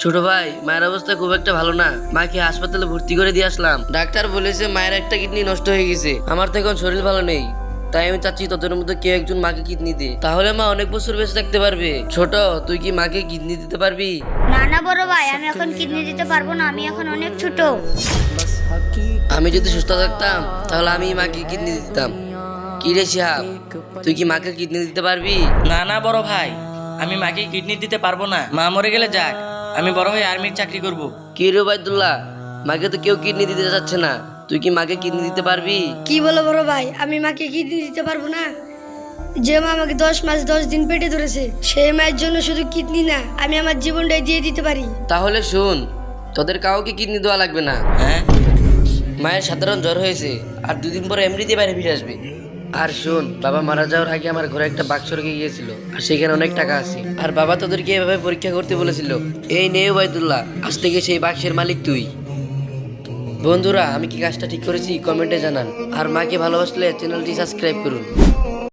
ছোট ভাই, মায়ের অবস্থা খুব একটা ভালো না। মাকে হাসপাতালে ভর্তি করে দিয়ে আসলাম। ডাক্তার বলেছে মায়ের একটা কিডনি নষ্ট হয়ে গেছে। আমার তো এখন শরীর ভালো নেই, তাই আমি চাচ্ছি তোদের মধ্যে কেউ একজন মাকে কিডনি দে, তাহলে মা অনেক বছর বেঁচে থাকতে পারবে। ছোট, তুই কি মাকে কিডনি দিতে পারবি? না না বড় ভাই, আমি এখন কিডনি দিতে পারবো না, আমি এখন অনেক ছোট। আমি যদি সুস্থ থাকতাম তাহলে আমি মাকে কিডনি দিতাম। কি রে শিহাব, তুই কি মাকে কিডনি দিতে পারবি? না না বড় ভাই, আমি মাকে কিডনি দিতে পারবো না। মা মরে গেলে যাক, আমি বড় হয়ে আর্মির চাকরি করব। কি রে ওবায়দুল্লাহ, মাকে তো কেউ কিডনি দিতে যাচ্ছে না, তুই কি মাকে কিডনি দিতে পারবি? কি বলো বড় ভাই, আমি মাকে কিডনি দিতে পারবো না? যে মা আমাকে 10 মাস 10 দিন পেটে ধরেছে, সেই মায়ের জন্য শুধু কিডনি না, আমি আমার জীবনটাই দিয়ে দিতে পারি। তাহলে শোন, তোদের কাউকে কিডনি দেওয়া লাগবে না। হ্যাঁ, মায়ের সাধারণ জ্বর হয়েছে, আর 2 দিন পরে এমনিতেই বাইরে ফিরে আসবে। আর শোন, বাবা মারা যাওয়ার আগে আমার ঘরে একটা বাক্স রেখে গিয়েছিল, আর সেখানে অনেক টাকা আছে। আর বাবা তোদেরকে এভাবে পরীক্ষা করতে বলেছিল। এই নে ওবায়দুল্লাহ, আজ থেকে সেই বাক্সের মালিক তুই। বন্ধুরা, আমি কি কাজটা ঠিক করেছি কমেন্টে জানান, আর মাকে ভালোবাসলে চ্যানেলটি সাবস্ক্রাইব করুন।